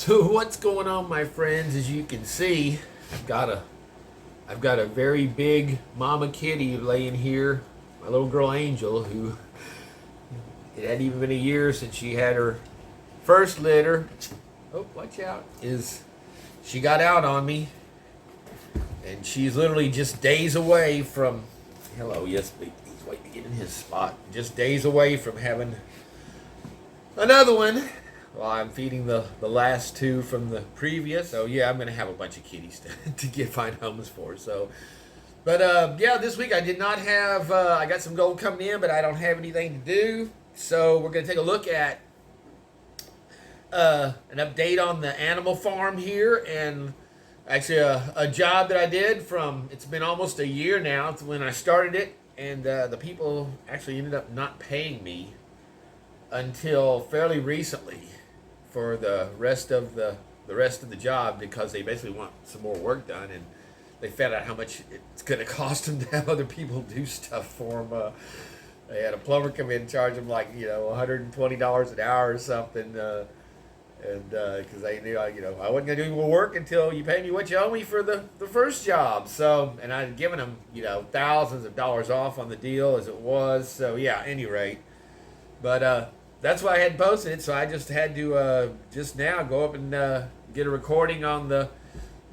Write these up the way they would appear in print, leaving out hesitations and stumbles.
So what's going on, my friends? As you can see, I've got a I've got a very big mama kitty laying here, my little girl Angel, who it hadn't even been a year since she had her first litter. Oh, watch out! Is she got out on me, and she's literally just days away from. Hello, yes, he's waiting to get in his spot. Just days away from having another one. Well, I'm feeding the last two from the previous. So, yeah, I'm going to have a bunch of kitties to find homes for. So, but, yeah, this week I did not have, I got some gold coming in, but I don't have anything to do. So, we're going to take a look at an update on the animal farm here. And actually, a job that I did from, it's been almost a year now when I started it. And the people actually ended up not paying me until fairly recently for the rest of the job, because they basically want some more work done, and they found out how much it's going to cost them to have other people do stuff for them. They had a plumber come in and charge them like $120 an hour or something, and because they knew I wasn't going to do more work until you pay me what you owe me for the first job. So, and I had given them thousands of dollars off on the deal as it was. So yeah, at any rate, but that's why I had posted it. So I just had to just now go up and get a recording on the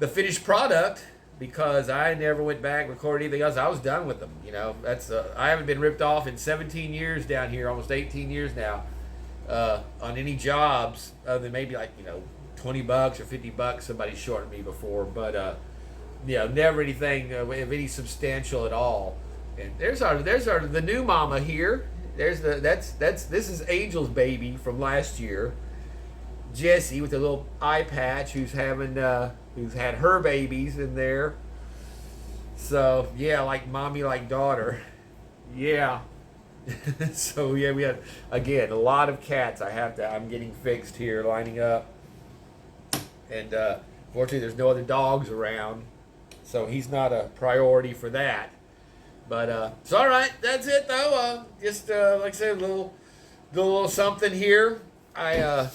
finished product, because I never went back and recorded anything else. I was done with them. That's I haven't been ripped off in 17 years down here, almost 18 years now, on any jobs other than maybe like $20 or $50 somebody shorted me before, but never anything of any substantial at all. And there's the new mama here. This is Angel's baby from last year, Jessie, with a little eye patch, who's had her babies in there. So yeah, like mommy, like daughter. Yeah. So yeah, we had again a lot of cats. I'm getting fixed here, lining up, and fortunately there's no other dogs around, so he's not a priority for that. But it's all right. That's it though. Just like I said, a little something here. I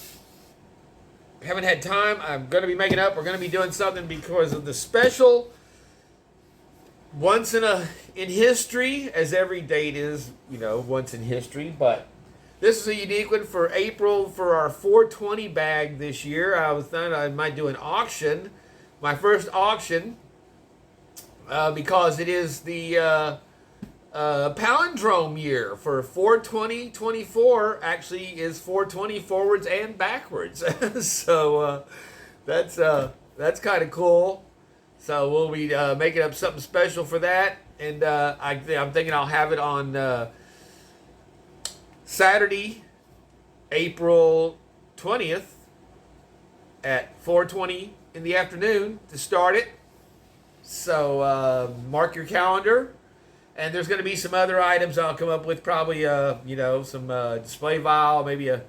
haven't had time. I'm going to be making up. We're going to be doing something because of the special once in history, as every date is, once in history. But this is a unique one for April for our 420 bag this year. I was thinking I might do an auction, my first auction. Because it is the palindrome year for 42024. Actually, is 420 forwards and backwards. So that's kind of cool. So we'll be making up something special for that, and I'm thinking I'll have it on Saturday, April 20th at 4:20 in the afternoon to start it. So mark your calendar, and there's going to be some other items I'll come up with, probably some display vial, maybe a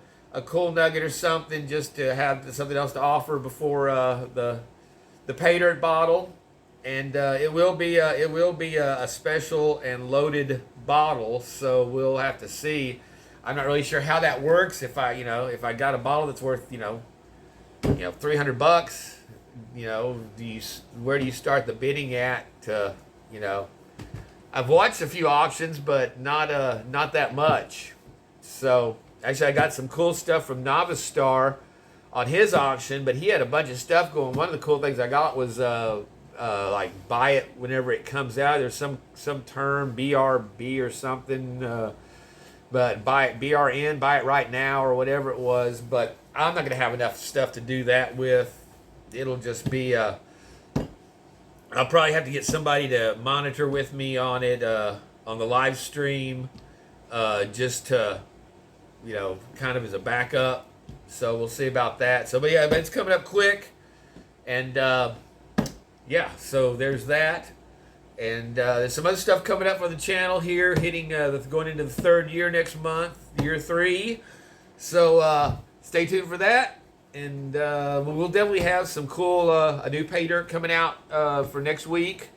cool nugget or something, just to have something else to offer before the pay dirt bottle. And it will be a special and loaded bottle, so we'll have to see. I'm not really sure how that works. If I got a bottle that's worth $300. Where do you start the bidding at? I've watched a few auctions, but not that much. So actually, I got some cool stuff from Novice Star on his auction, but he had a bunch of stuff going. One of the cool things I got was like buy it whenever it comes out. There's some term, BRB or something, but buy it BRN, buy it right now, or whatever it was. But I'm not going to have enough stuff to do that with. It'll just be I'll probably have to get somebody to monitor with me on it, on the live stream, just to kind of as a backup. So we'll see about that. So, but yeah, it's coming up quick, and yeah, so there's that. And there's some other stuff coming up on the channel here, going into the third year next month, year 3. So stay tuned for that. And we'll definitely have some cool, a new pay dirt coming out for next week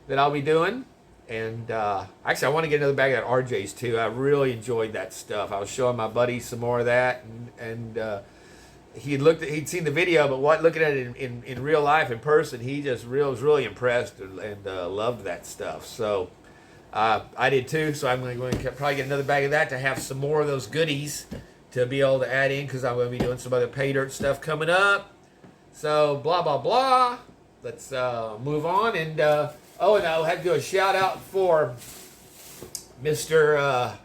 that I'll be doing. And actually, I want to get another bag of that RJ's too. I really enjoyed that stuff. I was showing my buddies some more of that, and he'd seen the video, but looking at it in real life in person, he just was really impressed and loved that stuff. So I did too. So I'm going to probably get another bag of that to have some more of those goodies to be able to add in, because I'm going to be doing some other pay dirt stuff coming up. So blah blah blah. Let's move on. And and I had to do a shout out for Mr.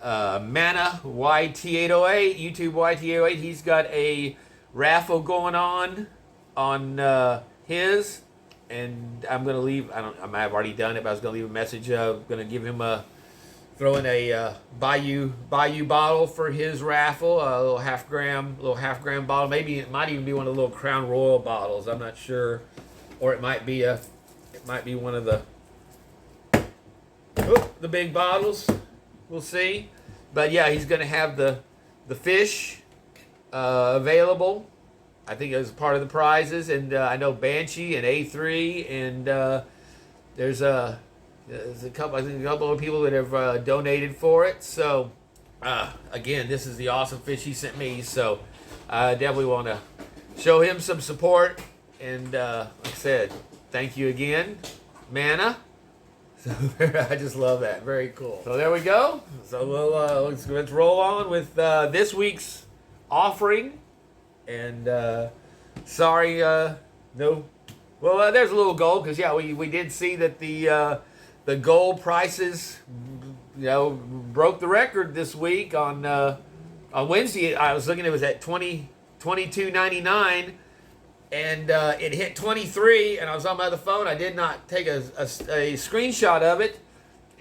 Mana YT808, YouTube YT808. He's got a raffle going on his, and I'm gonna leave. I might have already done it, but I was gonna leave a message. Gonna give him throw in a Bayou bottle for his raffle. A little half gram bottle. Maybe it might even be one of the little Crown Royal bottles. I'm not sure, or it might be one of the big bottles. We'll see. But yeah, he's going to have the fish available. I think as part of the prizes. And I know Banshee and A3 and there's a couple of people that have donated for it. So again, this is the awesome fish he sent me. So I definitely want to show him some support. And like I said, thank you again, Mana. So I just love that. Very cool. So there we go. So we'll let's roll on with this week's offering. And sorry, no. Well, there's a little gold, because yeah, we did see that the gold prices, broke the record this week on Wednesday. I was looking; it was at $22.99. And it hit 23, and I was on my other phone. I did not take a screenshot of it.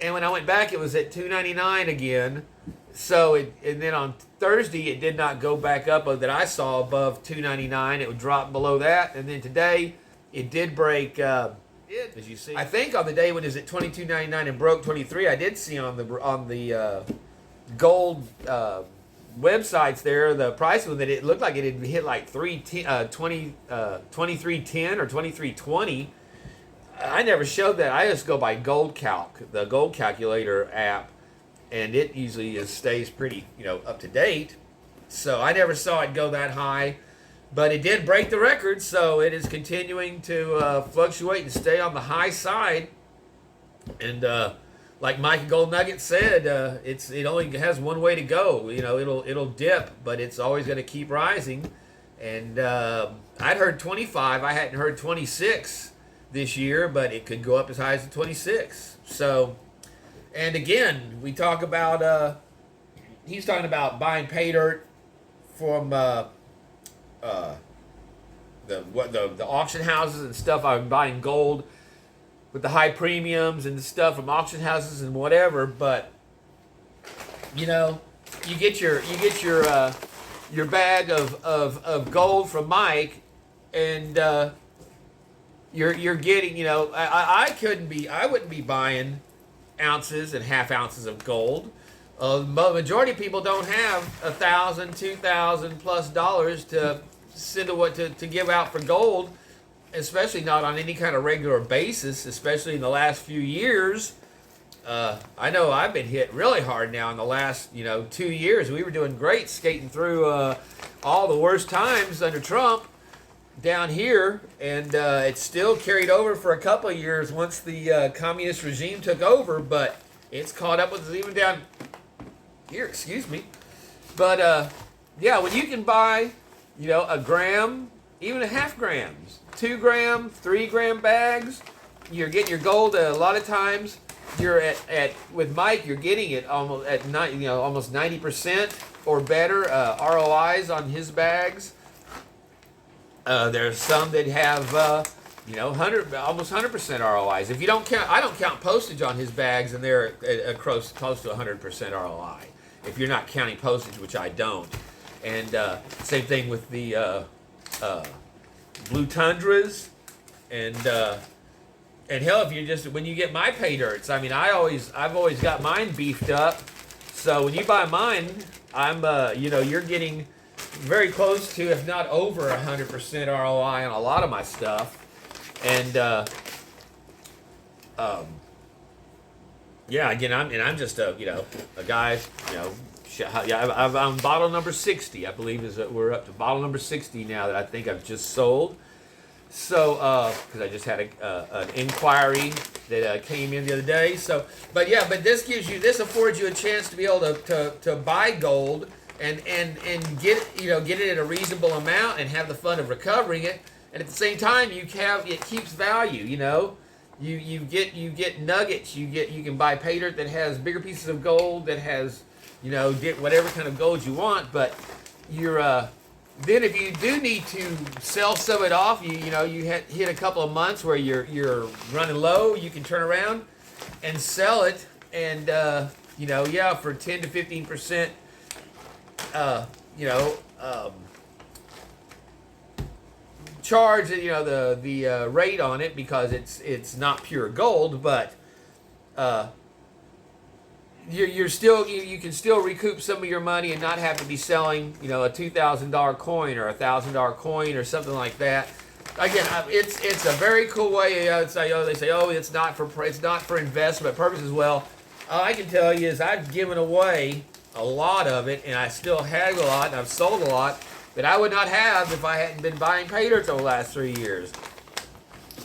And when I went back, it was at $2.99 again. So and then on Thursday, it did not go back up that I saw above $2.99. It would drop below that. And then today, it did break. As you see, I think on the day when it was at $22.99 and broke 23, I did see on the gold websites there, the price of it, it looked like it had hit like 23.10 or 23.20. I never showed that. I just go by Gold Calc, the gold calculator app, and it usually stays pretty up to date. So I never saw it go that high, but it did break the record. So it is continuing to fluctuate and stay on the high side. And like Mike Gold Nugget said, it only has one way to go. It'll dip, but it's always going to keep rising. And I'd heard 25. I hadn't heard 26 this year, but it could go up as high as 26. So, and again, we talk about he's talking about buying pay dirt from the auction houses and stuff. I'm buying gold with the high premiums and stuff from auction houses and whatever, but you get your bag of gold from Mike, and you're getting I wouldn't be buying ounces and half ounces of gold. The majority of people don't have $1,000, $2,000 plus to send to give out for gold. Especially not on any kind of regular basis, especially in the last few years. I know I've been hit really hard now in the last 2 years. We were doing great skating through all the worst times under Trump down here, and it still carried over for a couple of years once the communist regime took over, but it's caught up with us even down here, excuse me. But yeah, when you can buy a gram, even a half grams, 2 gram, 3 gram bags, you're getting your gold. A lot of times, you're at with Mike, you're getting it almost at almost 90% or better ROIs on his bags. There's some that have 100, almost 100% ROIs. If you don't count, I don't count postage on his bags, and they're close to 100% ROI. If you're not counting postage, which I don't. And same thing with the Blue Tundras, and hell, if you when you get my pay dirts, I mean, I've always got mine beefed up. So when you buy mine, I'm you're getting very close to, if not over 100% ROI on a lot of my stuff. And yeah, again, I'm just a guy Yeah, I'm on bottle number 60, I believe, is that we're up to bottle number 60 now that I think I've just sold. So, because I just had an inquiry that came in the other day. So, but this affords you a chance to be able to buy gold and get it at a reasonable amount and have the fun of recovering it. And at the same time, it keeps value. You get nuggets. You can buy pay dirt that has bigger pieces of gold that has get whatever kind of gold you want. But you're then if you do need to sell some of it off, you hit a couple of months where you're running low, you can turn around and sell it, and for 10 to 15%, charge the rate on it because it's not pure gold, but you can still recoup some of your money and not have to be selling a $2,000 coin or $1,000 coin or something like that. Again, it's a very cool way. They say it's not for investment purposes. Well, all I can tell you is I've given away a lot of it, and I still have a lot, and I've sold a lot that I would not have if I hadn't been buying pay dirt over the last 3 years.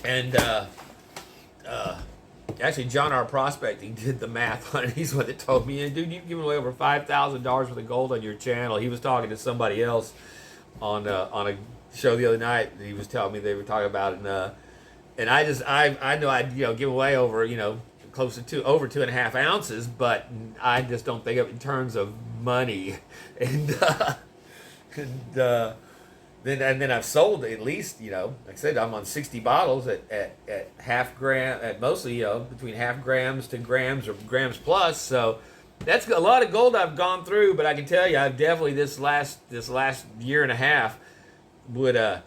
And actually, John R. Prospecting did the math on it. He's the one that told me, dude, you've given away over $5,000 worth of gold on your channel. He was talking to somebody else on a show the other night. He was telling me they were talking about it, and I know I'd give away over close to over 2.5 ounces, but I just don't think of it in terms of money, and then I've sold at least, like I said, I'm on 60 bottles at half gram, at mostly, between half grams to grams or grams plus. So that's a lot of gold I've gone through, but I can tell you, I've definitely this last year and a half would, I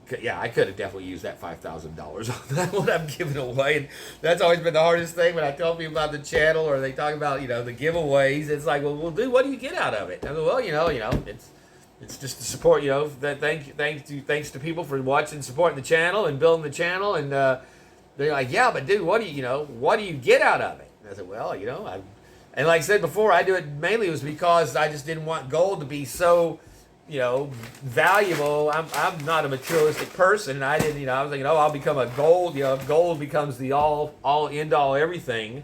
could have definitely used that $5,000 on that what I'm giving away. And that's always been the hardest thing when I tell people about the channel or they talk about, the giveaways. It's like, well, dude, what do you get out of it? I go, well, it's just to support, thanks to people for watching, supporting the channel and building the channel. And they're like, yeah, but dude, what do you get out of it? And I said, well, and like I said before, I do it mainly was because I just didn't want gold to be so, valuable. I'm not a materialistic person, and I didn't, I was thinking, I'll become a gold, if gold becomes the all end all everything,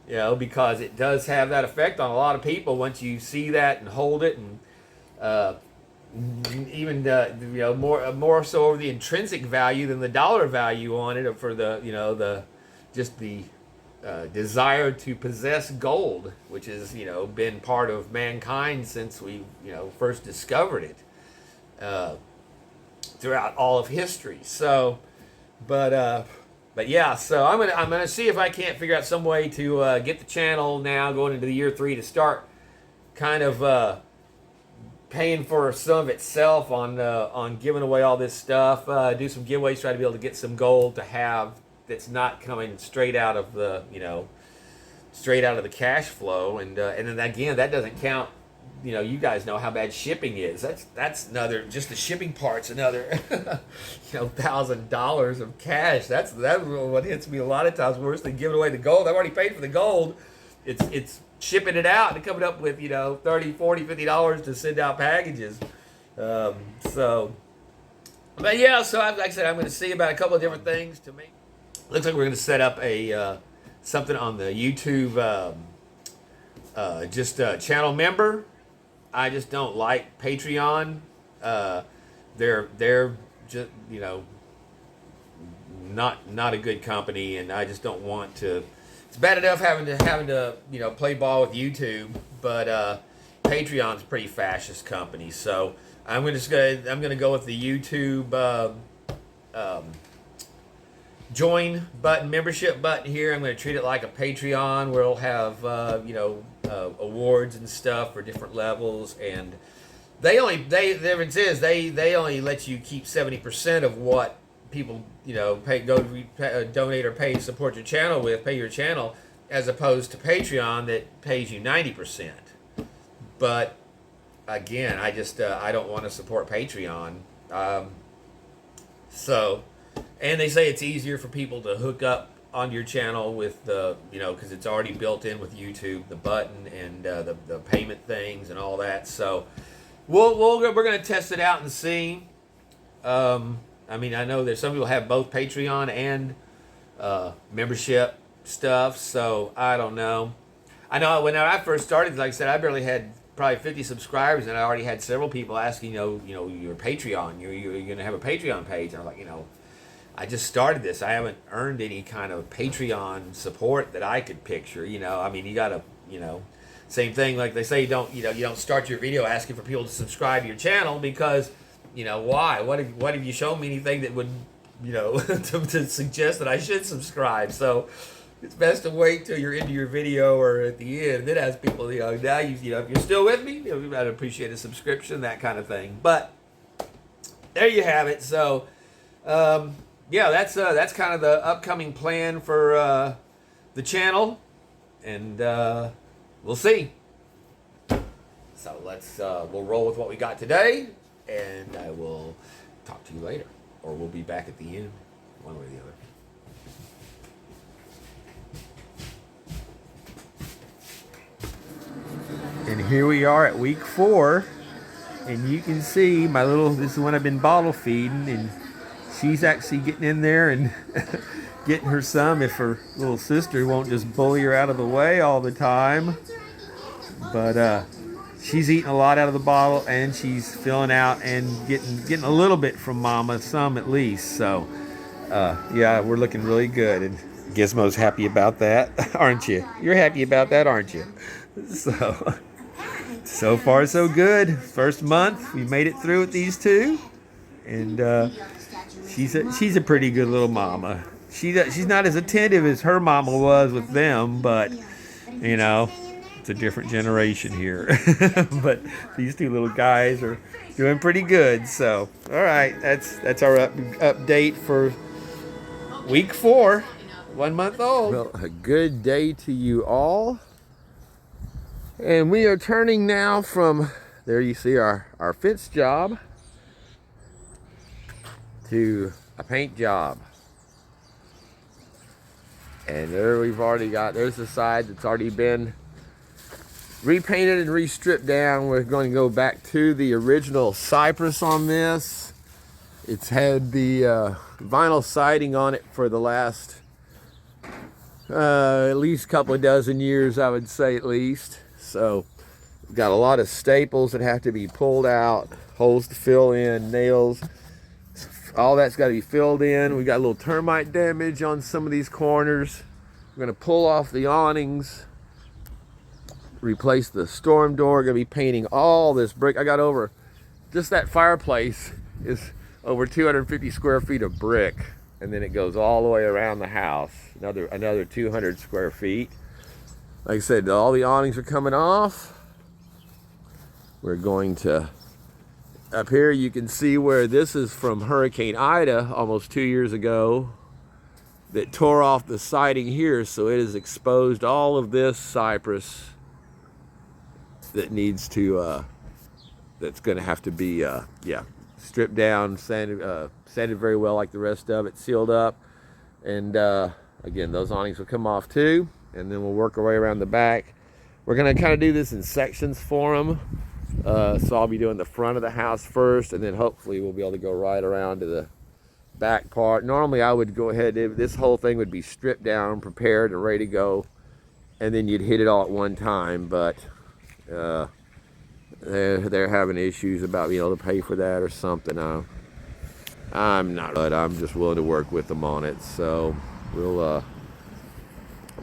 because it does have that effect on a lot of people once you see that and hold it and. Even more so over the intrinsic value than the dollar value on it for the desire to possess gold, which has been part of mankind since we first discovered it throughout all of history. So, but yeah, so I'm gonna see if I can't figure out some way to get the channel now going into the year 3 to start kind of paying for some of itself on giving away all this stuff. Do some giveaways, try to be able to get some gold to have that's not coming straight out of the cash flow, and then again, that doesn't count. You guys know how bad shipping is. That's another, just the shipping part's another $1,000 of cash. That's what hits me a lot of times worse than giving away the gold. I've already paid for the gold. It's shipping it out and coming up with $30, $40, $50 to send out packages. But yeah, so like I said, I'm going to see about a couple of different things to make. Looks like we're going to set up a something on the YouTube, just channel member. I just don't like Patreon. They're just not a good company, and I just don't want to. It's bad enough having to play ball with YouTube, but Patreon's a pretty fascist company. So I'm gonna go with the YouTube join button, membership button here. I'm gonna treat it like a Patreon where it'll have awards and stuff for different levels, and the difference is they only let you keep 70% of what people donate or pay to support your channel pay your channel, as opposed to Patreon that pays you 90%. But again, I just I don't want to support Patreon. So, and they say it's easier for people to hook up on your channel with the, because it's already built in with YouTube, the button and the payment things and all that. So we're going to test it out and see. I mean, I know there's some people have both Patreon and membership stuff, so I don't know. I know when I first started, like I said, I barely had probably 50 subscribers, and I already had several people asking, your Patreon, you're going to have a Patreon page. And I was like, I just started this. I haven't earned any kind of Patreon support that I could picture. I mean, you gotta, same thing. Like they say, you don't start your video asking for people to subscribe to your channel because, why? What have you shown me anything that would, to suggest that I should subscribe? So it's best to wait till you're into your video or at the end, and then ask people, now if you're still with me, I'd appreciate a subscription, that kind of thing. But there you have it. So. Yeah, that's kind of the upcoming plan for the channel, and we'll see. So we'll roll with what we got today, and I will talk to you later, or we'll be back at the end, one way or the other. And here we are at week 4, and you can see this is when I've been bottle feeding, and she's actually getting in there and getting her some if her little sister won't just bully her out of the way all the time. But she's eating a lot out of the bottle, and she's filling out and getting a little bit from Mama, some at least. So yeah, we're looking really good, and Gizmo's happy about that, aren't you? You're happy about that, aren't you? So far so good. First month, we made it through with these two, and she's a pretty good little mama. She's not as attentive as her mama was with them, but it's a different generation here. But these two little guys are doing pretty good. So all right, that's our update for week 4, 1 month old. Well, a good day to you all. And we are turning now from there. You see our fence job to a paint job. And there there's the side that's already been repainted and re-stripped down. We're going to go back to the original cypress on this. It's had the vinyl siding on it for the last at least couple of dozen years, I would say, at least. So got a lot of staples that have to be pulled out, holes to fill in, nails. All that's got to be filled in. We got a little termite damage on some of these corners. We're going to pull off the awnings, replace the storm door. Going to be painting all this brick. I got over, just that fireplace is over 250 square feet of brick, and then it goes all the way around the house, another 200 square feet. Like I said, all the awnings are coming off. We're going to, up here you can see where this is from Hurricane Ida almost 2 years ago, that tore off the siding here, so it has exposed all of this cypress that needs to that's going to have to be stripped down, sanded very well like the rest of it, sealed up, and again, those awnings will come off too, and then we'll work our way around the back. We're going to kind of do this in sections for them. So I'll be doing the front of the house first, and then hopefully we'll be able to go right around to the back part. Normally I would go ahead, this whole thing would be stripped down, prepared and ready to go, and then you'd hit it all at one time, but they're having issues about being able to pay for that or something. I'm not, but I'm just willing to work with them on it, so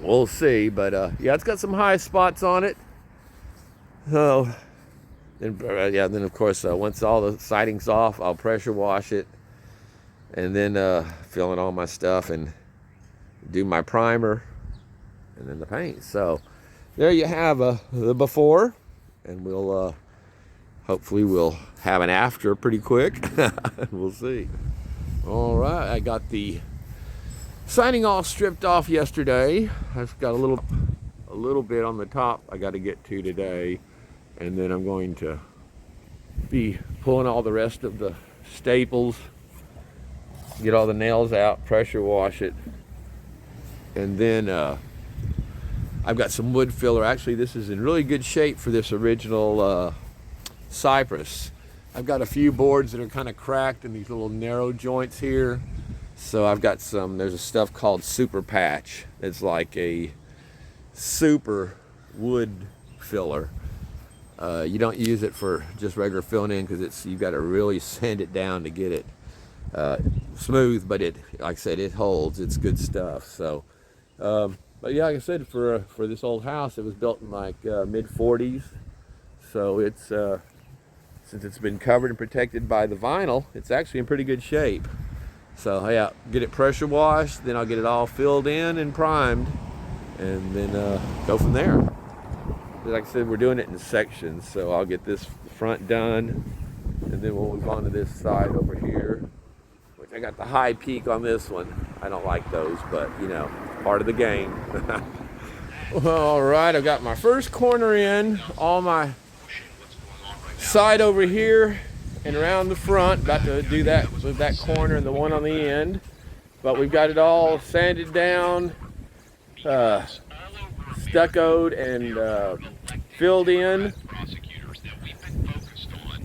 we'll see. But yeah, it's got some high spots on it. So then of course once all the siding's off, I'll pressure wash it, and then fill in all my stuff and do my primer, and then the paint. So there you have the before, and we'll hopefully we'll have an after pretty quick. We'll see. All right, I got the siding all stripped off yesterday. I've got a little bit on the top I got to get to today, and then I'm going to be pulling all the rest of the staples, get all the nails out, pressure wash it, And then I've got some wood filler. Actually, this is in really good shape for this original cypress. I've got a few boards that are kind of cracked in these little narrow joints here. So I've got there's a stuff called Super Patch. It's like a super wood filler. You don't use it for just regular filling in because you've got to really sand it down to get it smooth, but like I said, it holds. It's good stuff. So, but yeah, like I said, for this old house, it was built in like mid 40s. So it's since it's been covered and protected by the vinyl, it's actually in pretty good shape. So yeah, get it pressure washed, then I'll get it all filled in and primed, and then go from there. Like I said, we're doing it in sections, so I'll get this front done, and then we'll move on to this side over here, which I got the high peak on this one. I don't like those, but you know, part of the game. All right, I've got my first corner in, all my side over here and around the front. About to do that with that corner and the one on the end, but we've got it all sanded down, stuccoed and filled in,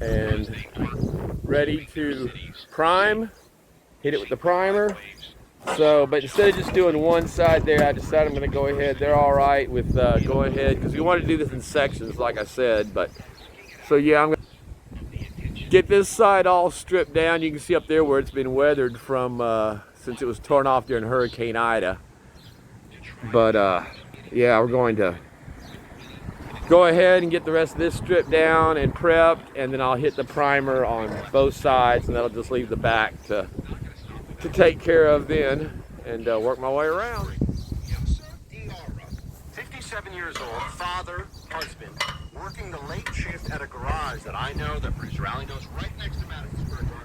and ready to prime. Hit it with the primer. So, but instead of just doing one side there, I decided I'm going to go ahead. They're all right with go ahead, because we wanted to do this in sections, like I said. But so yeah, I'm going to get this side all stripped down. You can see up there where it's been weathered from since it was torn off during Hurricane Ida. But yeah, we're going to go ahead and get the rest of this stripped down and prepped, and then I'll hit the primer on both sides, and that'll just leave the back to take care of then, and work my way around. 57 years old, father, husband, working the late shift at a garage that I know that producer Allie knows right next to Madison Square Garden.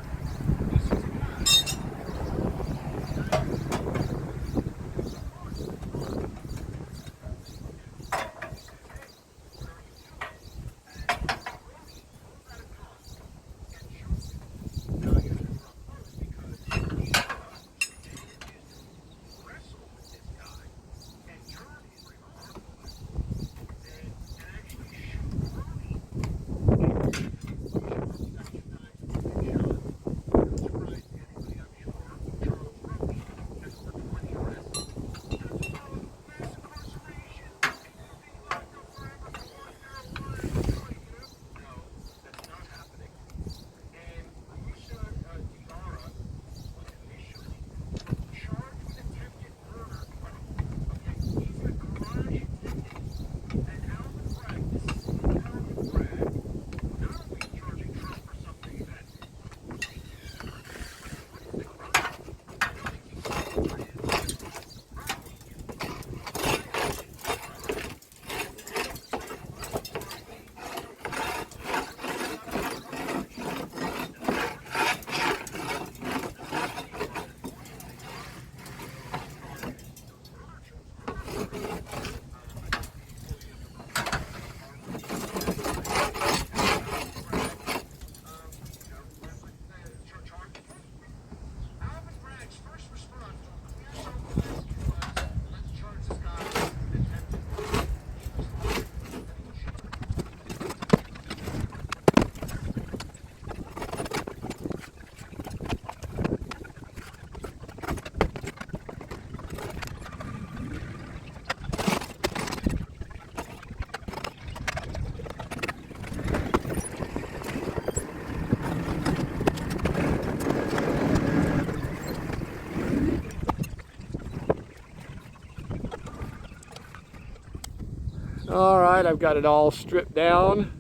All right, I've got it all stripped down.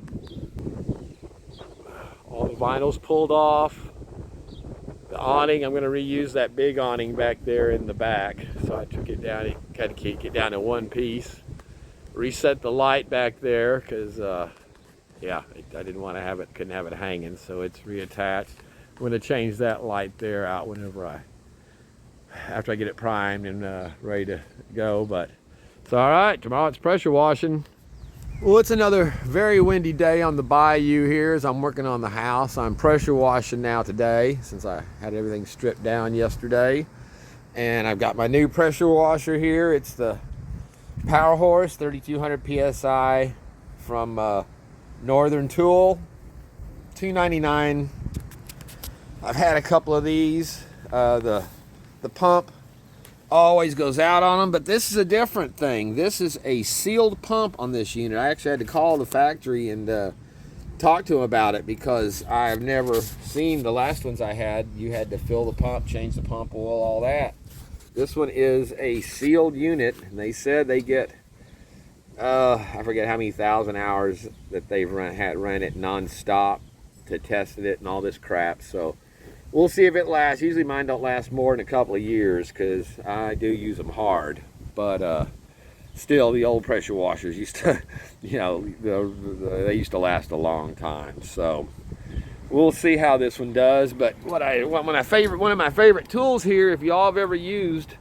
All the vinyl's pulled off. The awning, I'm going to reuse that big awning back there in the back. So I took it down, kind of kick it down to one piece. Reset the light back there because, yeah, I didn't want to have it, couldn't have it hanging, so it's reattached. I'm going to change that light there out after I get it primed and ready to go. But it's all right. Tomorrow it's pressure washing. Well, it's another very windy day on the bayou here as I'm working on the house. I'm pressure washing now today since I had everything stripped down yesterday. And I've got my new pressure washer here. It's the Power Horse 3200 psi from Northern Tool, $2.99. I've had a couple of these. The pump always goes out on them, but this is a different thing. This is a sealed pump on this unit. I actually had to call the factory and talk to them about it, because I've never seen the last ones I had. You had to fill the pump, change the pump oil, all that. This one is a sealed unit, and they said they get I forget how many thousand hours that they've run it non-stop to test it and all this crap. So we'll see if it lasts. Usually mine don't last more than a couple of years, because I do use them hard. But still, the old pressure washers used to, you know, they used to last a long time. So we'll see how this one does. But one of my favorite tools here, if y'all have ever used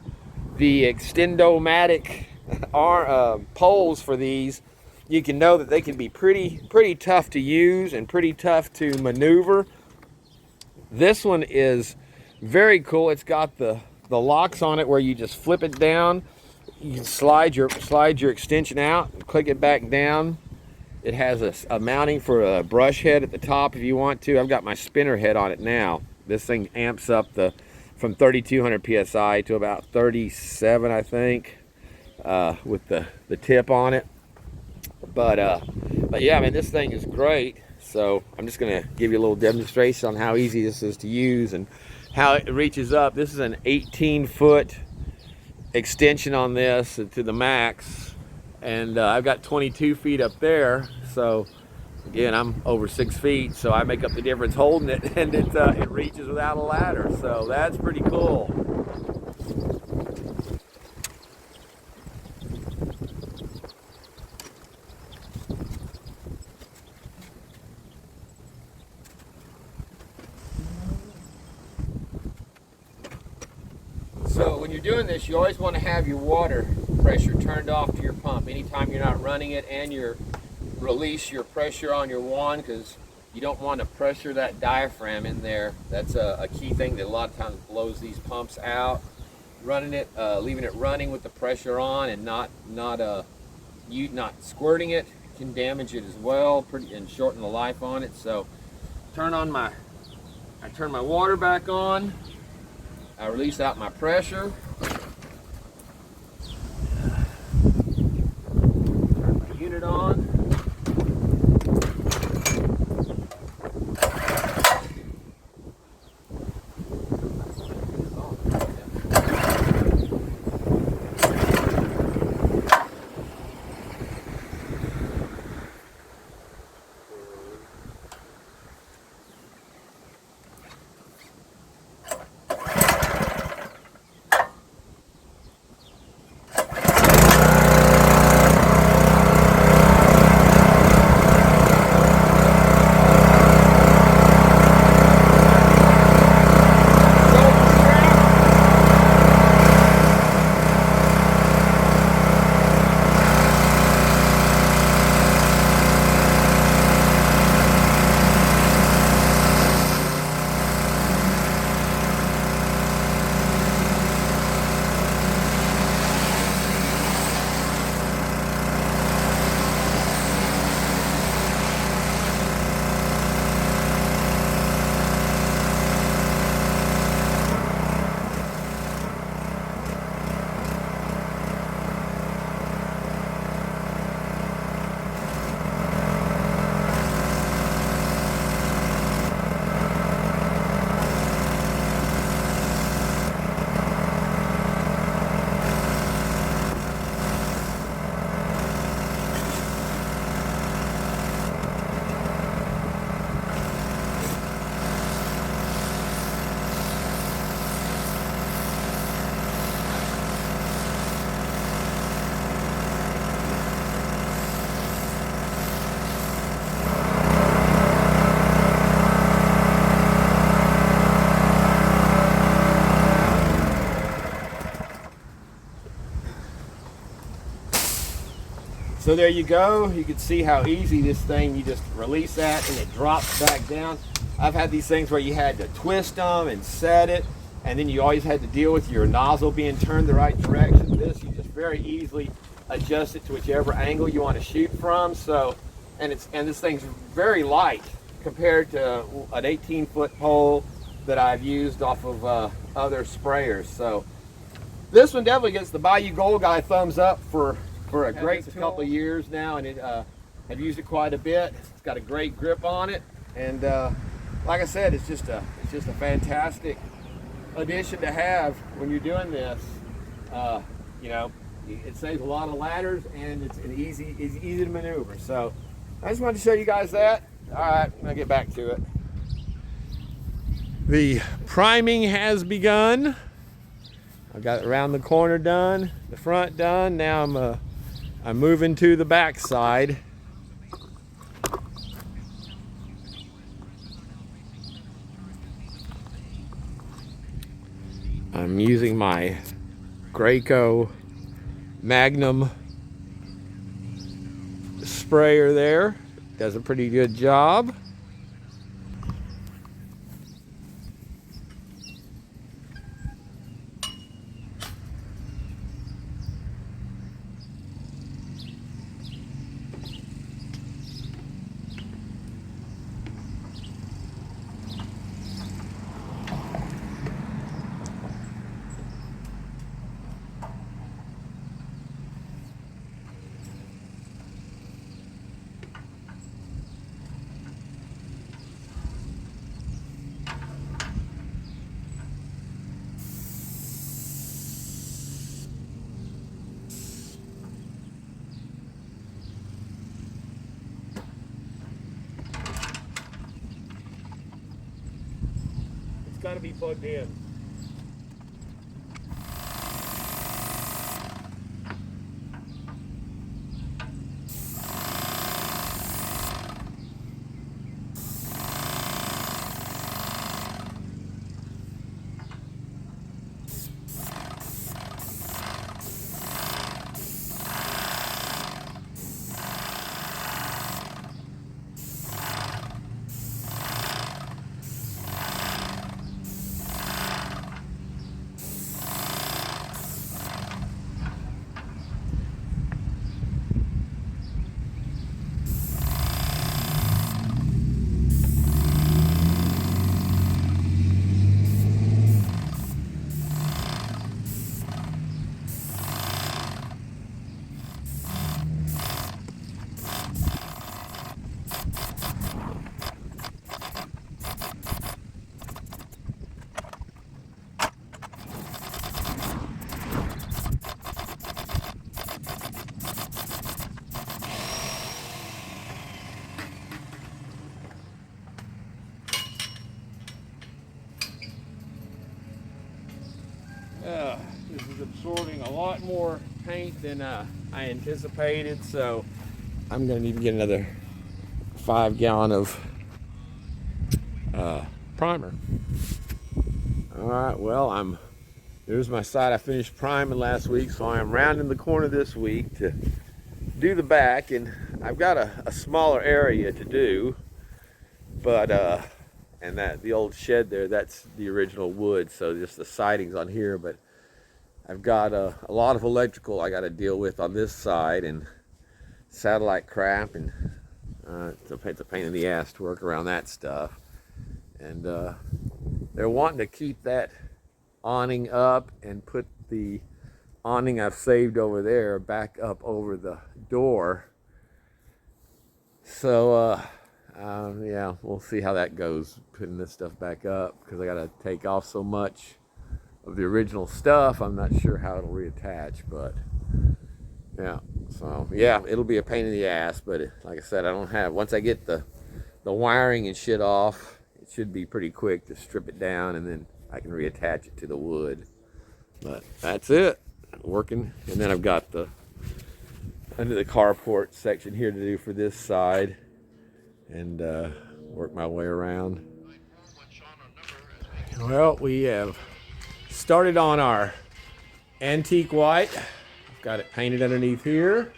the Extendo-Matic poles for these, you can know that they can be pretty tough to use and pretty tough to maneuver. This one is very cool. It's got the locks on it where you just flip it down. You can slide your extension out and click it back down. It has a mounting for a brush head at the top if you want to. I've got my spinner head on it now. This thing amps up from 3200 psi to about 37, I think, with the tip on it. But yeah, I mean, this thing is great. So I'm just gonna give you a little demonstration on how easy this is to use and how it reaches up. This is an 18-foot extension on this to the max, and I've got 22 feet up there. So again, I'm over 6 feet, so I make up the difference holding it, and it reaches without a ladder. So that's pretty cool. So when you're doing this, you always want to have your water pressure turned off to your pump anytime you're not running it, and release your pressure on your wand, because you don't want to pressure that diaphragm in there. That's a key thing that a lot of times blows these pumps out. Leaving it running with the pressure on and not squirting it can damage it as well, and shorten the life on it. So I turn my water back on. I release out my pressure. Turn my unit on. So there you go. You can see how easy this thing, you just release that and it drops back down. I've had these things where you had to twist them and set it. and then you always had to deal with your nozzle being turned the right direction. This, you just very easily adjust it to whichever angle you want to shoot from. So, and this thing's very light compared to an 18-foot pole that I've used off of other sprayers. So this one definitely gets the Bayou Gold Guy thumbs up for a great couple of years now, and I've used it quite a bit. It's got a great grip on it, and like I said, it's just a fantastic addition to have when you're doing this. You know, it saves a lot of ladders, and it's easy to maneuver. So I just wanted to show you guys that. All right, I'm gonna get back to it. The priming has begun. I've got around the corner done, the front done. Now I'm moving to the back side. I'm using my Graco Magnum sprayer there. Does a pretty good job. Got to be plugged in. This is absorbing a lot more paint than I anticipated, so I'm going to need to get another 5 gallon of primer. All right, well, there's my side I finished priming last week, so I am rounding the corner this week to do the back, and I've got a smaller area to do, but and the old shed there, that's the original wood, so just the siding's on here, but I've got a lot of electrical I got to deal with on this side, and satellite crap, and it's a pain in the ass to work around that stuff. And they're wanting to keep that awning up and put the awning I've saved over there back up over the door. So yeah, we'll see how that goes, putting this stuff back up, because I got to take off so much of the original stuff. I'm not sure how it'll reattach, but yeah, so yeah, it'll be a pain in the ass, but like I said, once I get the wiring and shit off, it should be pretty quick to strip it down, and then I can reattach it to the wood. But that's it, working. And then I've got the under the carport section here to do for this side, and work my way around. Well, we have started on our antique white. I've got it painted underneath here.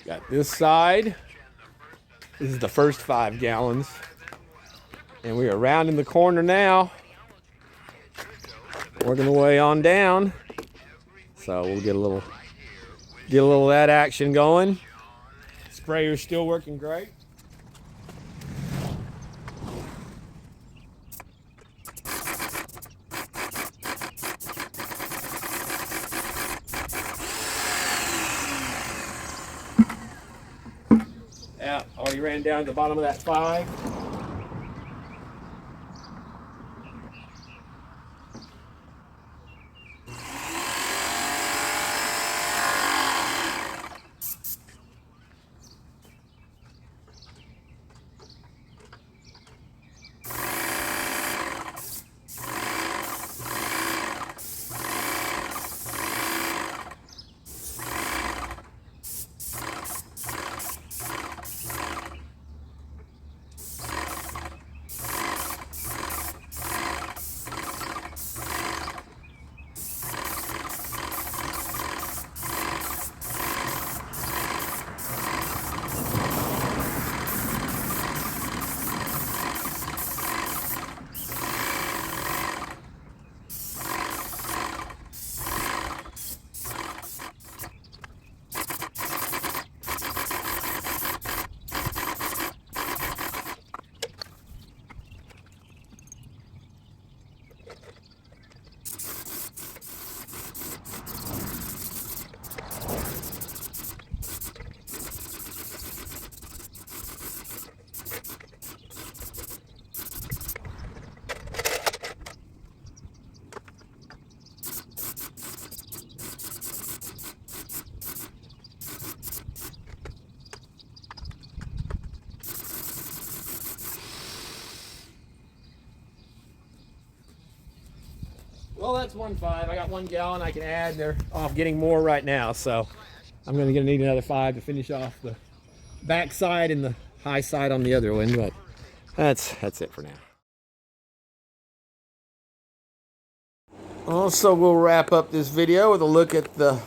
Got this side. This is the first 5 gallons. And we are rounding the corner now. working the way on down. So we'll get a little of that action going. Sprayer's still working great. Yeah, already ran down to the bottom of that 5. Well, that's 1.5. I got 1 gallon I can add. They're off getting more right now, so I'm going to need another 5 to finish off the back side and the high side on the other one. But that's it for now. Also, we'll wrap up this video with a look at the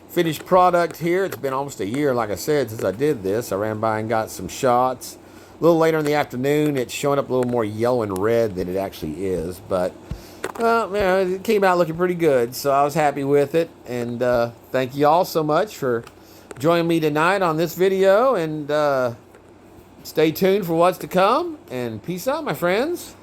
finished product here. It's been almost a year, like I said, since I did this. I ran by and got some shots. A little later in the afternoon, it's showing up a little more yellow and red than it actually is, but well, you know, it came out looking pretty good, so I was happy with it. And thank you all so much for joining me tonight on this video. And stay tuned for what's to come. And peace out, my friends.